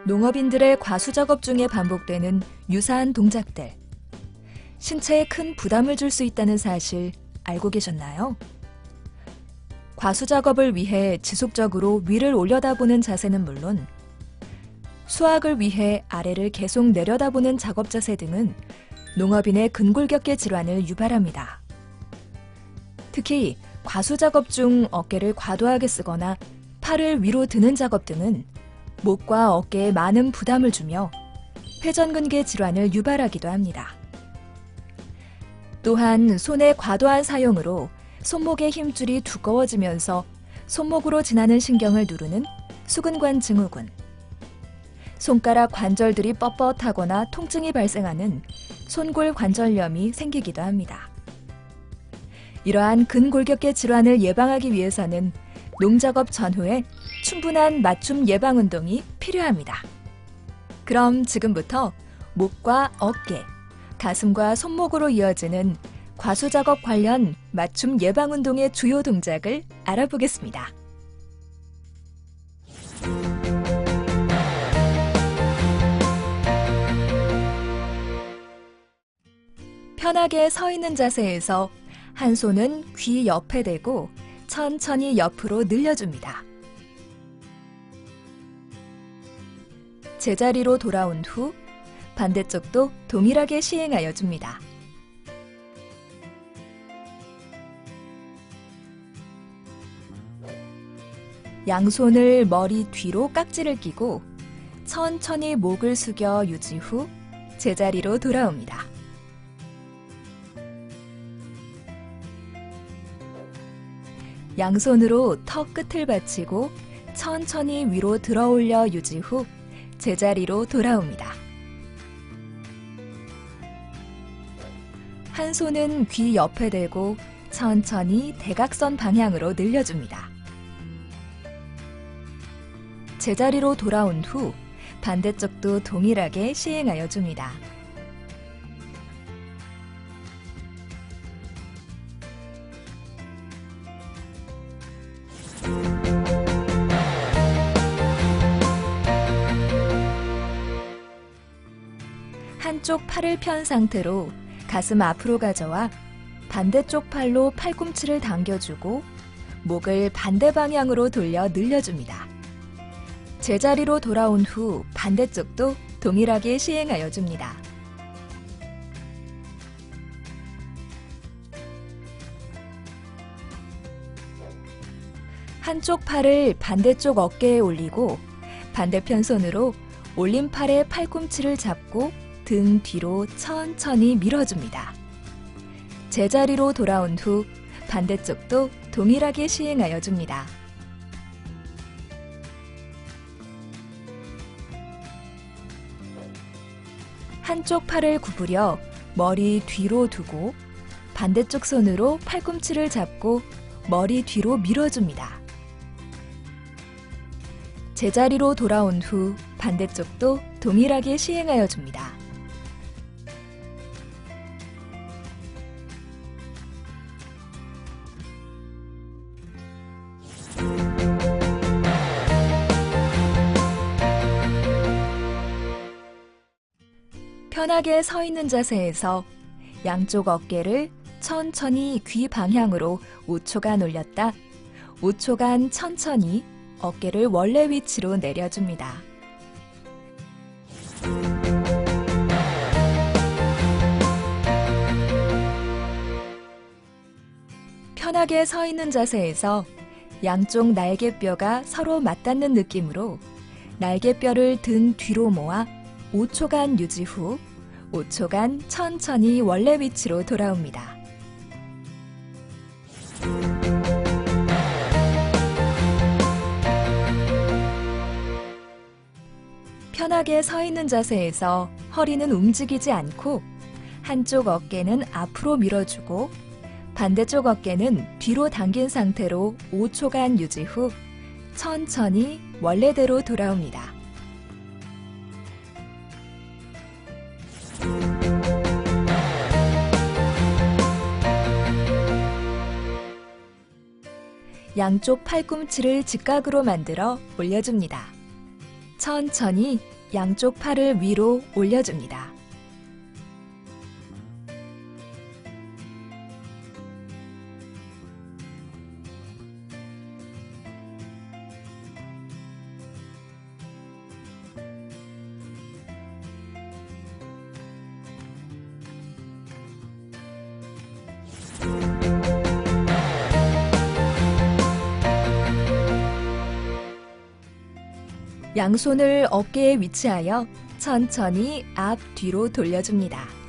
농업인들의 과수 작업 중에 반복되는 유사한 동작들. 신체에 큰 부담을 줄 수 있다는 사실 알고 계셨나요? 과수 작업을 위해 지속적으로 위를 올려다보는 자세는 물론 수확을 위해 아래를 계속 내려다보는 작업 자세 등은 농업인의 근골격계 질환을 유발합니다. 특히 과수 작업 중 어깨를 과도하게 쓰거나 팔을 위로 드는 작업 등은 목과 어깨에 많은 부담을 주며 회전근개 질환을 유발하기도 합니다. 또한 손의 과도한 사용으로 손목의 힘줄이 두꺼워지면서 손목으로 지나는 신경을 누르는 수근관 증후군, 손가락 관절들이 뻣뻣하거나 통증이 발생하는 손골 관절염이 생기기도 합니다. 이러한 근골격계 질환을 예방하기 위해서는 농작업 전후에 충분한 맞춤 예방 운동이 필요합니다. 그럼 지금부터 목과 어깨, 가슴과 손목으로 이어지는 과수 작업 관련 맞춤 예방 운동의 주요 동작을 알아보겠습니다. 편하게 서 있는 자세에서 한 손은 귀 옆에 대고 천천히 옆으로 늘려줍니다. 제자리로 돌아온 후 반대쪽도 동일하게 시행하여 줍니다. 양손을 머리 뒤로 깍지를 끼고 천천히 목을 숙여 유지 후 제자리로 돌아옵니다. 양손으로 턱 끝을 받치고 천천히 위로 들어올려 유지 후 제자리로 돌아옵니다. 한 손은 귀 옆에 대고 천천히 대각선 방향으로 늘려줍니다. 제자리로 돌아온 후 반대쪽도 동일하게 시행하여 줍니다. 한쪽 팔을 편 상태로 가슴 앞으로 가져와 반대쪽 팔로 팔꿈치를 당겨주고 목을 반대 방향으로 돌려 늘려줍니다. 제자리로 돌아온 후 반대쪽도 동일하게 시행하여 줍니다. 한쪽 팔을 반대쪽 어깨에 올리고 반대편 손으로 올린 팔에 팔꿈치를 잡고 등 뒤로 천천히 밀어줍니다. 제자리로 돌아온 후 반대쪽도 동일하게 시행하여 줍니다. 한쪽 팔을 구부려 머리 뒤로 두고 반대쪽 손으로 팔꿈치를 잡고 머리 뒤로 밀어줍니다. 제자리로 돌아온 후 반대쪽도 동일하게 시행하여 줍니다. 편하게 서 있는 자세에서 양쪽 어깨를 천천히 귀 방향으로 5초간 올렸다 5초간 천천히 어깨를 원래 위치로 내려줍니다. 편하게 서 있는 자세에서 양쪽 날개뼈가 서로 맞닿는 느낌으로 날개뼈를 등 뒤로 모아 5초간 유지 후 5초간 천천히 원래 위치로 돌아옵니다. 편하게 서 있는 자세에서 허리는 움직이지 않고 한쪽 어깨는 앞으로 밀어주고 반대쪽 어깨는 뒤로 당긴 상태로 5초간 유지 후 천천히 원래대로 돌아옵니다. 양쪽 팔꿈치를 직각으로 만들어 올려줍니다. 천천히 양쪽 팔을 위로 올려줍니다. 양손을 어깨에 위치하여 천천히 앞 뒤로 돌려줍니다.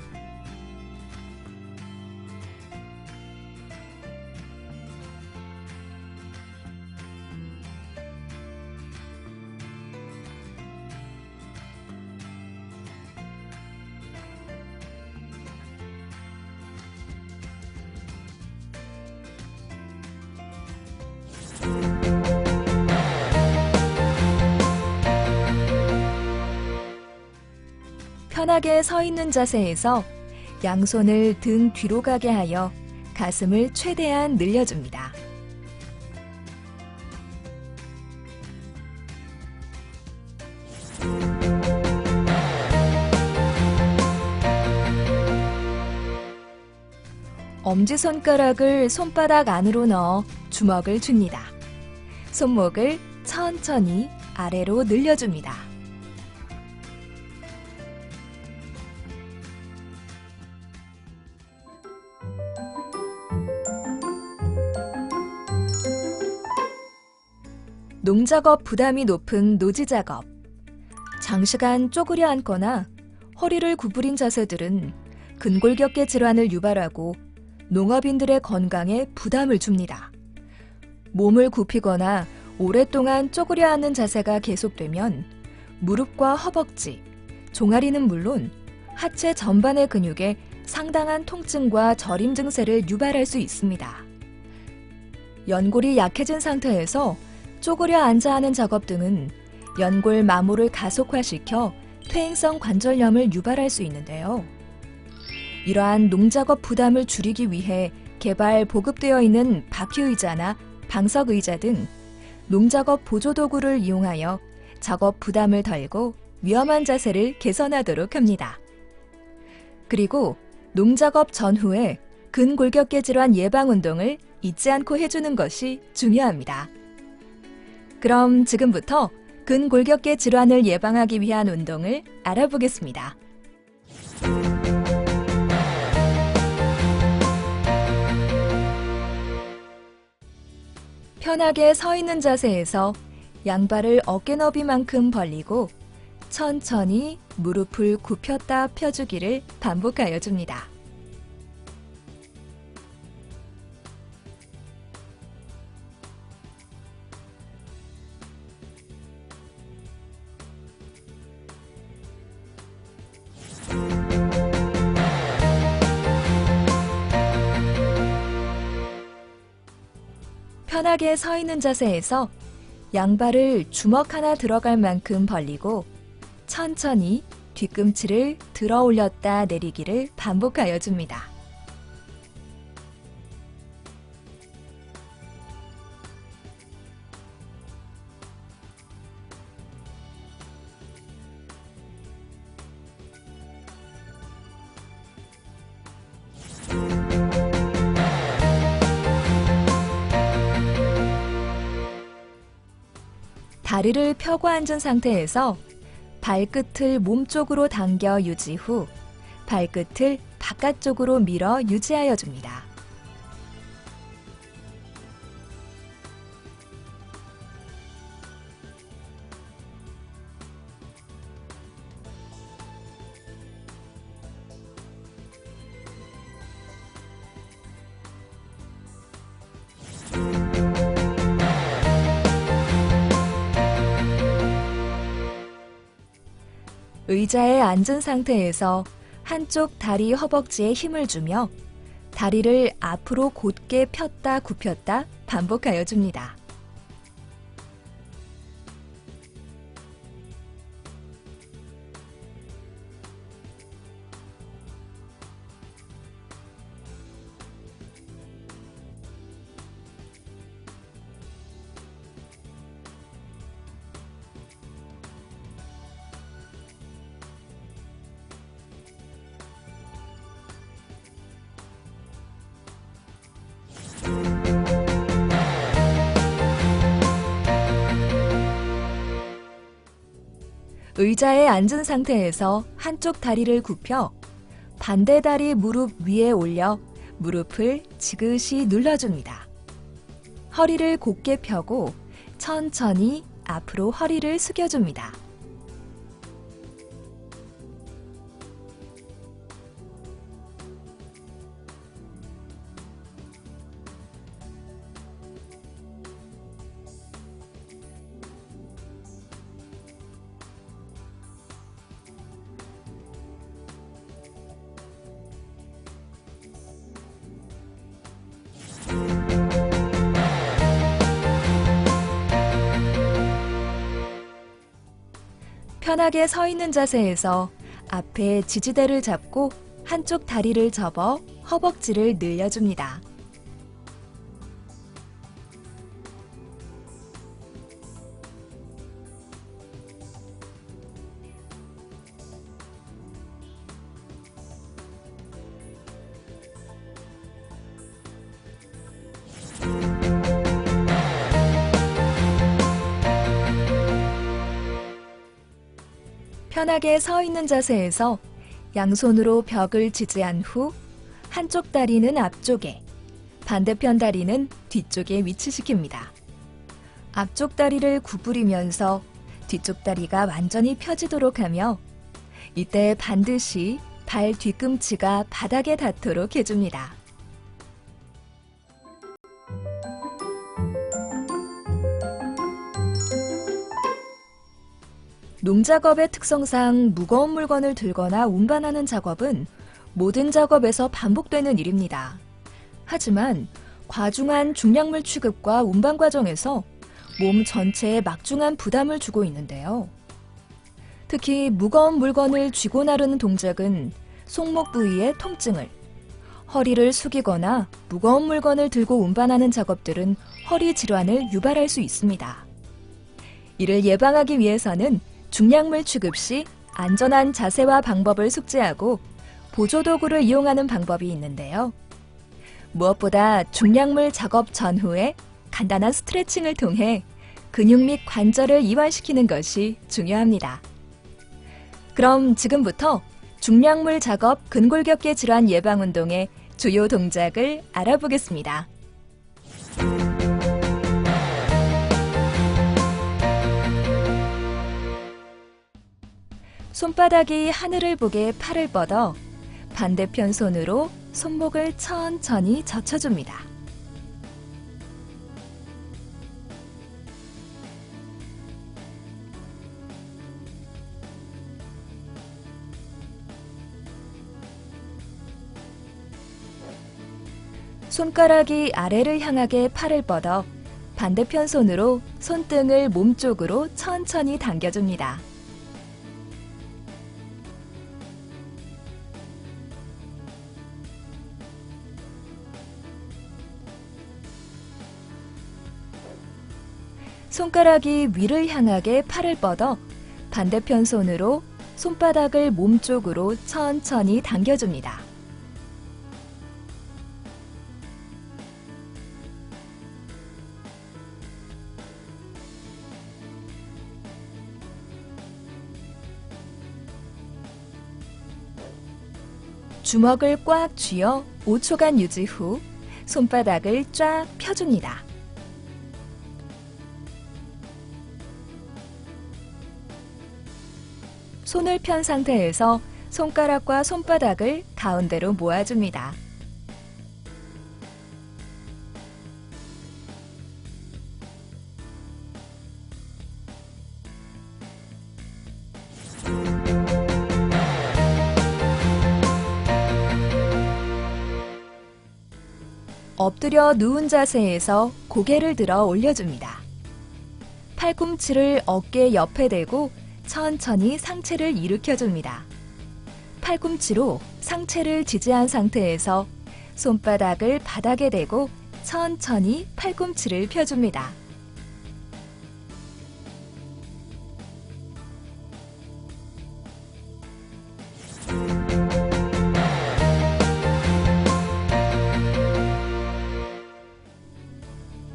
편하게 서 있는 자세에서 양손을 등 뒤로 가게 하여 가슴을 최대한 늘려줍니다. 엄지손가락을 손바닥 안으로 넣어 주먹을 줍니다. 손목을 천천히 아래로 늘려줍니다. 농작업 부담이 높은 노지작업. 장시간 쪼그려 앉거나 허리를 구부린 자세들은 근골격계 질환을 유발하고 농업인들의 건강에 부담을 줍니다. 몸을 굽히거나 오랫동안 쪼그려 앉는 자세가 계속되면 무릎과 허벅지, 종아리는 물론 하체 전반의 근육에 상당한 통증과 저림 증세를 유발할 수 있습니다. 연골이 약해진 상태에서 쪼그려 앉아 하는 작업 등은 연골 마모를 가속화시켜 퇴행성 관절염을 유발할 수 있는데요. 이러한 농작업 부담을 줄이기 위해 개발 보급되어 있는 바퀴의자나 방석의자 등 농작업 보조도구를 이용하여 작업 부담을 덜고 위험한 자세를 개선하도록 합니다. 그리고 농작업 전후에 근골격계 질환 예방 운동을 잊지 않고 해주는 것이 중요합니다. 그럼 지금부터 근골격계 질환을 예방하기 위한 운동을 알아보겠습니다. 편하게 서 있는 자세에서 양발을 어깨 너비만큼 벌리고 천천히 무릎을 굽혔다 펴주기를 반복하여 줍니다. 편하게 서 있는 자세에서 양발을 주먹 하나 들어갈 만큼 벌리고 천천히 뒤꿈치를 들어 올렸다 내리기를 반복하여 줍니다. 다리를 펴고 앉은 상태에서 발끝을 몸쪽으로 당겨 유지 후 발끝을 바깥쪽으로 밀어 유지하여 줍니다. 의자에 앉은 상태에서 한쪽 다리 허벅지에 힘을 주며 다리를 앞으로 곧게 폈다 굽혔다 반복하여 줍니다. 의자에 앉은 상태에서 한쪽 다리를 굽혀 반대 다리 무릎 위에 올려 무릎을 지그시 눌러줍니다. 허리를 곧게 펴고 천천히 앞으로 허리를 숙여줍니다. 편하게 서 있는 자세에서 앞에 지지대를 잡고 한쪽 다리를 접어 허벅지를 늘려줍니다. 편하게 서 있는 자세에서 양손으로 벽을 지지한 후 한쪽 다리는 앞쪽에, 반대편 다리는 뒤쪽에 위치시킵니다. 앞쪽 다리를 구부리면서 뒤쪽 다리가 완전히 펴지도록 하며 이때 반드시 발 뒤꿈치가 바닥에 닿도록 해줍니다. 농작업의 특성상 무거운 물건을 들거나 운반하는 작업은 모든 작업에서 반복되는 일입니다. 하지만 과중한 중량물 취급과 운반 과정에서 몸 전체에 막중한 부담을 주고 있는데요. 특히 무거운 물건을 쥐고 나르는 동작은 손목 부위의 통증을, 허리를 숙이거나 무거운 물건을 들고 운반하는 작업들은 허리 질환을 유발할 수 있습니다. 이를 예방하기 위해서는 중량물 취급 시 안전한 자세와 방법을 숙지하고 보조도구를 이용하는 방법이 있는데요. 무엇보다 중량물 작업 전후에 간단한 스트레칭을 통해 근육 및 관절을 이완시키는 것이 중요합니다. 그럼 지금부터 중량물 작업 근골격계 질환 예방 운동의 주요 동작을 알아보겠습니다. 손바닥이 하늘을 보게 팔을 뻗어 반대편 손으로 손목을 천천히 젖혀줍니다. 손가락이 아래를 향하게 팔을 뻗어 반대편 손으로 손등을 몸쪽으로 천천히 당겨줍니다. 손가락이 위를 향하게 팔을 뻗어 반대편 손으로 손바닥을 몸쪽으로 천천히 당겨줍니다. 주먹을 꽉 쥐어 5초간 유지 후 손바닥을 쫙 펴줍니다. 손을 편 상태에서 손가락과 손바닥을 가운데로 모아줍니다. 엎드려 누운 자세에서 고개를 들어 올려줍니다. 팔꿈치를 어깨 옆에 대고 천천히 상체를 일으켜줍니다. 팔꿈치로 상체를 지지한 상태에서 손바닥을 바닥에 대고 천천히 팔꿈치를 펴줍니다.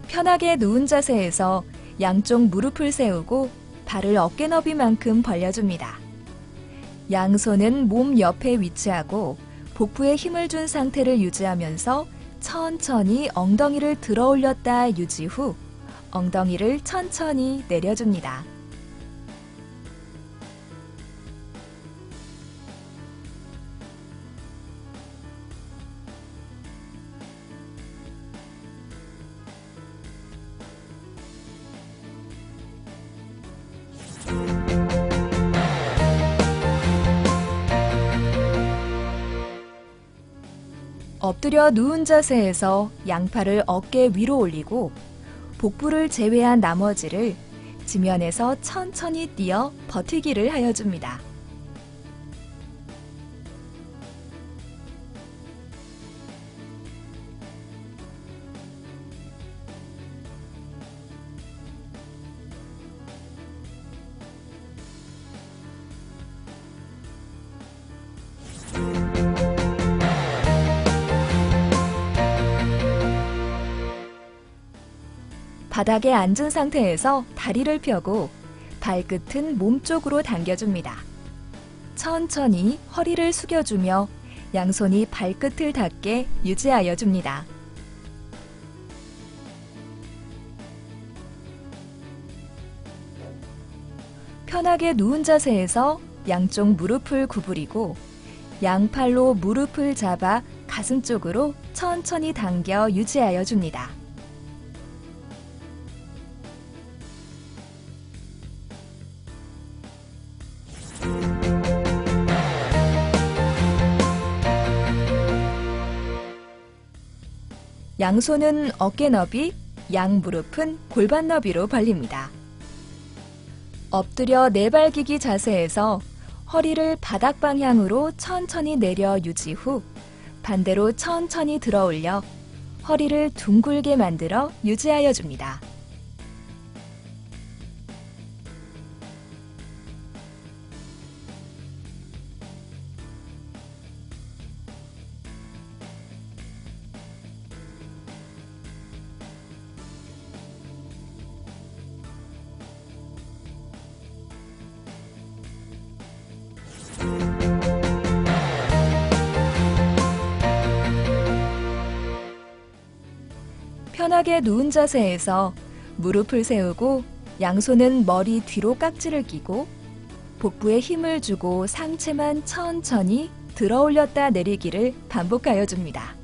편하게 누운 자세에서 양쪽 무릎을 세우고 발을 어깨 너비만큼 벌려줍니다. 양손은 몸 옆에 위치하고 복부에 힘을 준 상태를 유지하면서 천천히 엉덩이를 들어 올렸다 유지 후 엉덩이를 천천히 내려줍니다. 엎드려 누운 자세에서 양팔을 어깨 위로 올리고 복부를 제외한 나머지를 지면에서 천천히 뛰어 버티기를 하여줍니다. 바닥에 앉은 상태에서 다리를 펴고 발끝은 몸쪽으로 당겨줍니다. 천천히 허리를 숙여주며 양손이 발끝을 닿게 유지하여 줍니다. 편하게 누운 자세에서 양쪽 무릎을 구부리고 양팔로 무릎을 잡아 가슴 쪽으로 천천히 당겨 유지하여 줍니다. 양손은 어깨 너비, 양무릎은 골반 너비로 벌립니다. 엎드려 내발기기 자세에서 허리를 바닥 방향으로 천천히 내려 유지 후 반대로 천천히 들어 올려 허리를 둥글게 만들어 유지하여 줍니다. 편하게 누운 자세에서 무릎을 세우고 양손은 머리 뒤로 깍지를 끼고 복부에 힘을 주고 상체만 천천히 들어 올렸다 내리기를 반복하여 줍니다.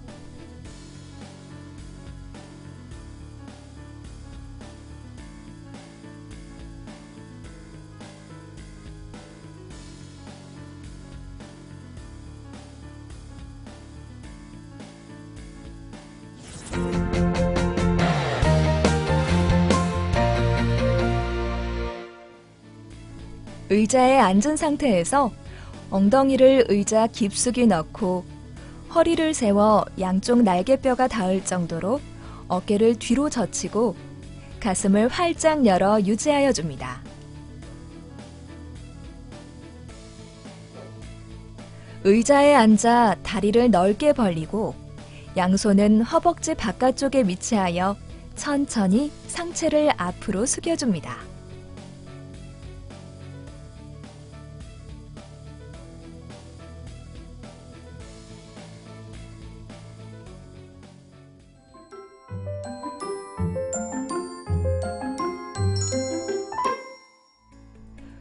의자에 앉은 상태에서 엉덩이를 의자 깊숙이 넣고 허리를 세워 양쪽 날개뼈가 닿을 정도로 어깨를 뒤로 젖히고 가슴을 활짝 열어 유지하여 줍니다. 의자에 앉아 다리를 넓게 벌리고 양손은 허벅지 바깥쪽에 위치하여 천천히 상체를 앞으로 숙여줍니다.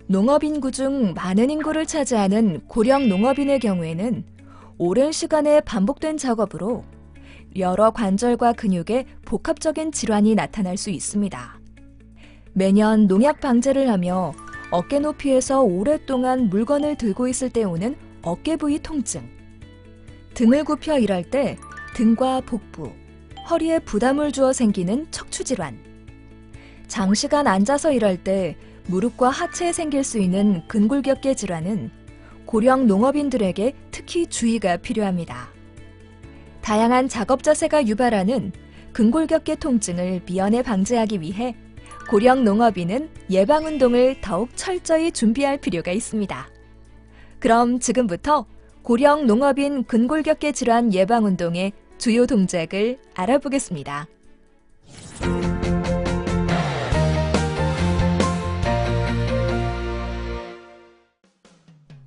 농업인구 중 많은 인구를 차지하는 고령 농업인의 경우에는 오랜 시간에 반복된 작업으로 여러 관절과 근육에 복합적인 질환이 나타날 수 있습니다. 매년 농약 방제를 하며 어깨 높이에서 오랫동안 물건을 들고 있을 때 오는 어깨 부위 통증, 등을 굽혀 일할 때 등과 복부, 허리에 부담을 주어 생기는 척추질환, 장시간 앉아서 일할 때 무릎과 하체에 생길 수 있는 근골격계 질환은 고령 농업인들에게 특히 주의가 필요합니다. 다양한 작업 자세가 유발하는 근골격계 통증을 미연에 방지하기 위해 고령 농업인은 예방운동을 더욱 철저히 준비할 필요가 있습니다. 그럼 지금부터 고령 농업인 근골격계 질환 예방운동의 주요 동작을 알아보겠습니다.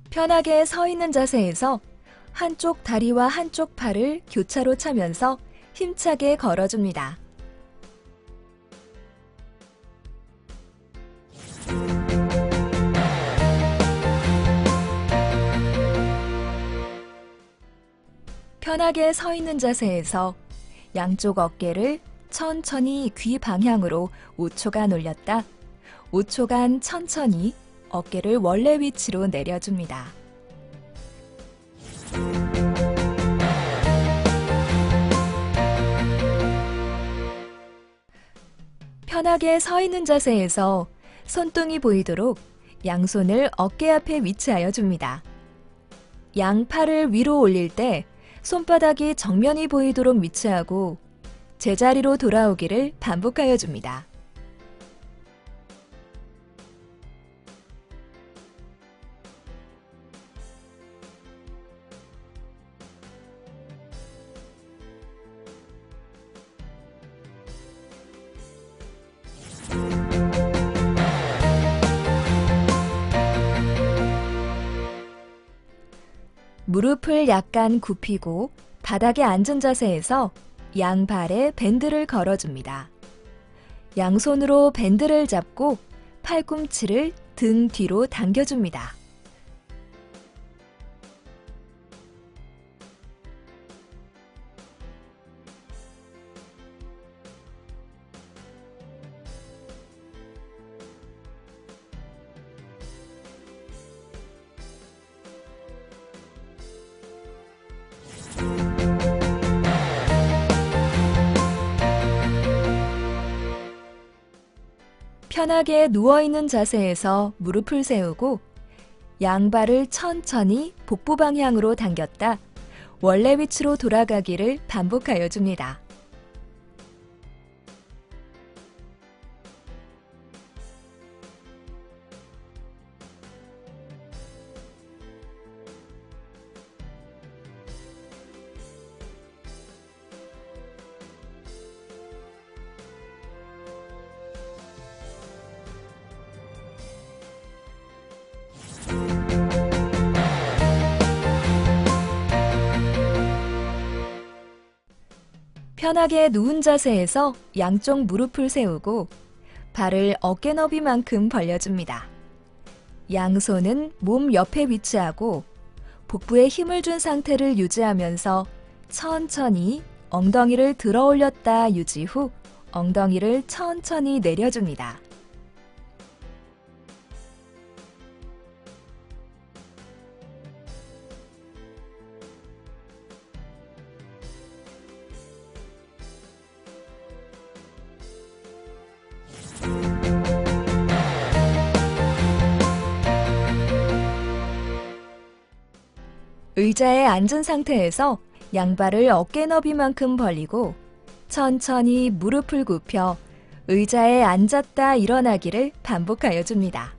편하게 서 있는 자세에서 한쪽 다리와 한쪽 팔을 교차로 차면서 힘차게 걸어줍니다. 편하게 서 있는 자세에서 양쪽 어깨를 천천히 귀 방향으로 5초간 올렸다 5초간 천천히 어깨를 원래 위치로 내려줍니다. 편하게 서 있는 자세에서 손등이 보이도록 양손을 어깨 앞에 위치하여 줍니다. 양팔을 위로 올릴 때 손바닥이 정면이 보이도록 위치하고 제자리로 돌아오기를 반복하여 줍니다. 무릎을 약간 굽히고 바닥에 앉은 자세에서 양발에 밴드를 걸어줍니다. 양손으로 밴드를 잡고 팔꿈치를 등 뒤로 당겨줍니다. 편하게 누워있는 자세에서 무릎을 세우고 양발을 천천히 복부 방향으로 당겼다 원래 위치로 돌아가기를 반복하여 줍니다. 편하게 누운 자세에서 양쪽 무릎을 세우고 발을 어깨 너비만큼 벌려줍니다. 양손은 몸 옆에 위치하고 복부에 힘을 준 상태를 유지하면서 천천히 엉덩이를 들어 올렸다 유지 후 엉덩이를 천천히 내려줍니다. 의자에 앉은 상태에서 양발을 어깨 너비만큼 벌리고 천천히 무릎을 굽혀 의자에 앉았다 일어나기를 반복하여 줍니다.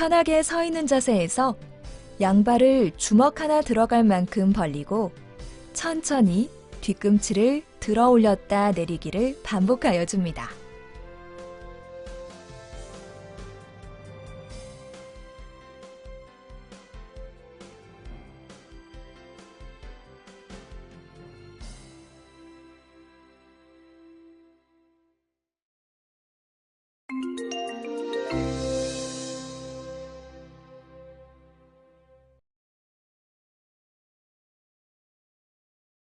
편하게 서 있는 자세에서 양발을 주먹 하나 들어갈 만큼 벌리고 천천히 뒤꿈치를 들어 올렸다 내리기를 반복하여 줍니다.